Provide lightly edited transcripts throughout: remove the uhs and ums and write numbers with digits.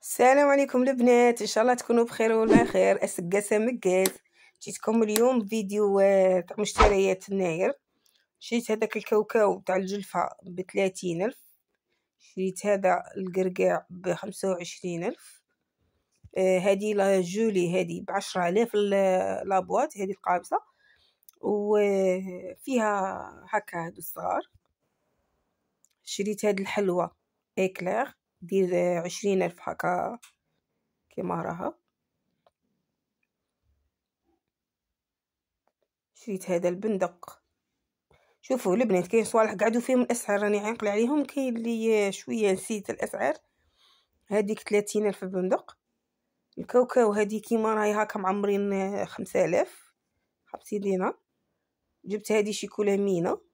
السلام عليكم البنات، ان شاء الله تكونوا بخير ولا خير. اسقاسه مقاس جيتكم اليوم فيديو تاع مشتريات الناير. شريت هذاك الكاوكاو تاع الجلفه ب30,000. شريت هذا القرقاع ب25,000. هذه لا جولي هذه ب10,000 لابواط هذه القابصه، وفيها هكا هادو الصغار. شريت هذه الحلوى اكلير دير 20,000 هكا كيما راها. شريت هذا البندق. شوفوا البنات كاين صوالح قعدوا فيهم الاسعار راني عاقله عليهم، كاين اللي شويه نسيت الاسعار. هذيك 30,000 البندق. الكاوكاو هذه كيما راهي هاكا معمرين 5,000 50 دينار. جبت هذه شيكولامينه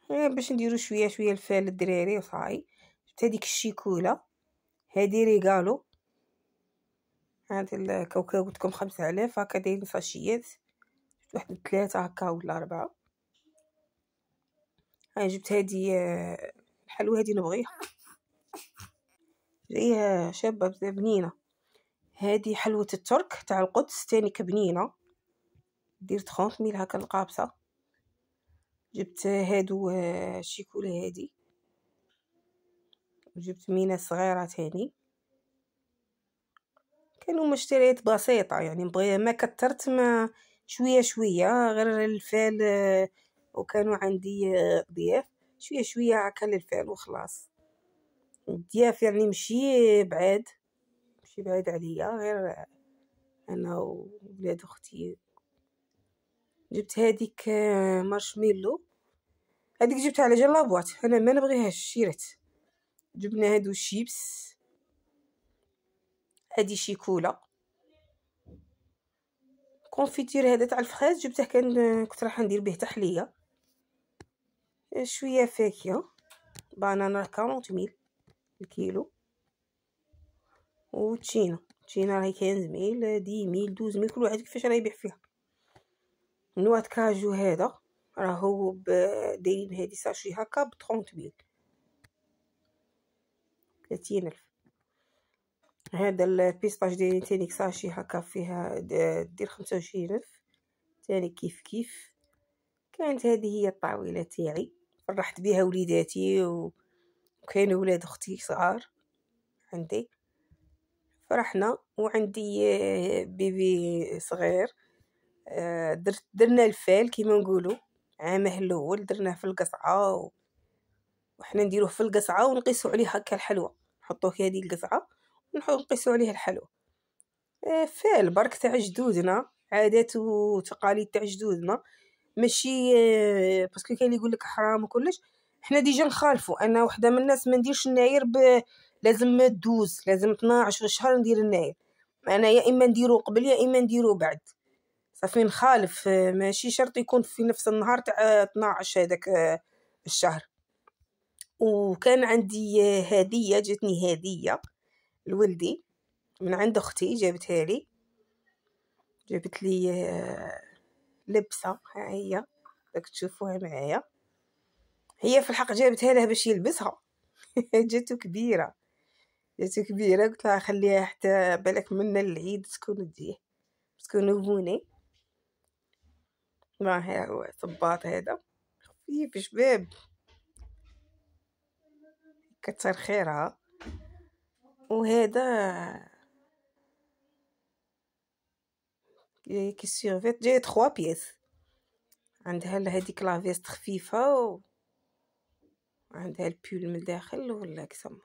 باش نديرو شويه شويه الفال للدراري وصاي. جبت هذيك الشيكولا هذه ريغالو. هذا الكاوكاو قلت لكم 5,000 هكا دايرين ساشيات، واحد 3 هكا ولا 4. هاي جبت هذه الحلوى هذه نبغيها، جايه شابه بنينه. هذه حلوه الترك تاع القدس تاني كبنينه، دير 30,000 هكا القابصه. جبت هادو الشيكولا هذه، وجبت مينه صغيره تاني. كانوا مشتريات بسيطه يعني مبغيه ما كترت، ما شويه شويه غير الفال. وكانوا عندي ضياف شويه شويه هكا للفال وخلاص. الضياف يعني مشي بعاد عليا، غير انا وولاد اختي. جبت هذيك مارشميلو، هذيك جبتها على جال لابواط، انا ما نبغيهاش شيرت. جبنا هادو الشيبس. هذه شيكولا كونفيتير هذا تاع الفخاز، جبته كنت راح ندير به تحليه. شويه فاكهه، بانانا 40,000 الكيلو. وتشينا راهي 15,000 10,000 12,000 كل واحد كيفاش راه يبيع فيها. نواه كاجو هذا راهو دايرين هذه ساشي هكا ب30,000 30,000. هذا البيستاش دايرين تاني ساشي هكا فيها دير 25,000 تاني كيف كيف. كانت هذه هي الطاوله تاعي، فرحت بها وليداتي وكاين ولاد اختي صغار عندي، فرحنا. وعندي بيبي صغير. درنا الفال كيما نقولوا عامه الاول درناه في القصعه، وحنا نديروه في القصعه ونقيسوا عليه هكا الحلوى، نحطوه في هذه القصعه ونقيسوا عليه الحلوى. فال برك تاع جدودنا، عادات وتقاليد تاع جدودنا، ماشي باسكو كاين اللي يقول لك حرام وكلش. احنا ديجا نخالفوا. انا وحده من الناس ما نديرش الناير لازم تدوز، لازم 12 شهر ندير الناير. انا يا اما نديرو قبل يا اما نديرو بعد، صافي نخالف. ماشي شرط يكون في نفس النهار تاع 12 هذاك الشهر. وكان عندي هديه، جاتني هديه لولدي من عند اختي، جابتها لي. جابت لي لبسه، ها هي راك تشوفوها معايا. هي في الحق جابتها له باش يلبسها. جاتو كبيره قلت لها خليها حتى بالك من العيد تكون تجيه، تكون بوني. ما ها هو صباط هذا خفيف شباب، كتر خيرها. وهذا كي سيرفيت جاي 3 بيس. عندها هذيك لافيست خفيفه، وعندها البول من الداخل ولا كسم،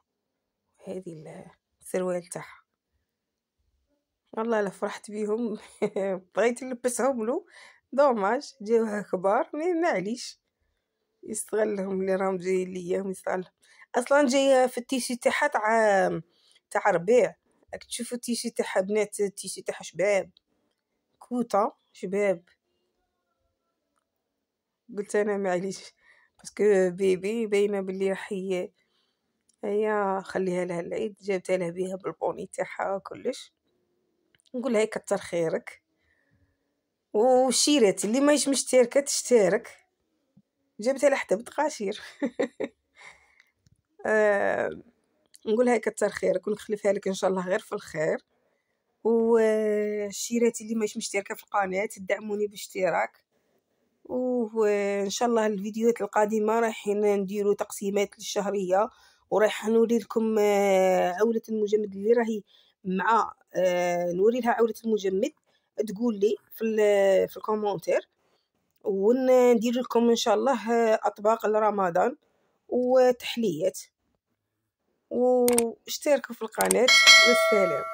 هذه السروال تاعها. والله لا فرحت بيهم. بغيت نلبسهم له، دوماج جاوها كبار، معليش يستغلهم اللي راهم جايين ليا ويستغلهم. اصلا جايه في التيشي تاعها تاع ربيع. راك تشوفوا التيشي تاعها بنات، التيشي تاعها شباب، كوتا شباب. قلت انا معليش باسكو بيبي باينه باللي راح هي خليها لها العيد. جابتها لها بيها بالبوني تاعها كلش، نقول لها كتر خيرك. وشيرات اللي ماهيش مشتركه تشترك، جابتها لها حتى بتقاشير. نقولها كتر خيرك ونخلفها لك ان شاء الله غير في الخير. والشيرات اللي مش مشتركه في القناه تدعموني باشتراك. وان شاء الله الفيديوهات القادمه رايحين نديروا تقسيمات الشهريه، ورايح نوري لكم عولة المجمد اللي راهي مع نوري لها عولة المجمد. تقول لي في الكومنتير، وندير لكم ان شاء الله اطباق لرمضان وتحليات. واشتركوا في القناه والسلام.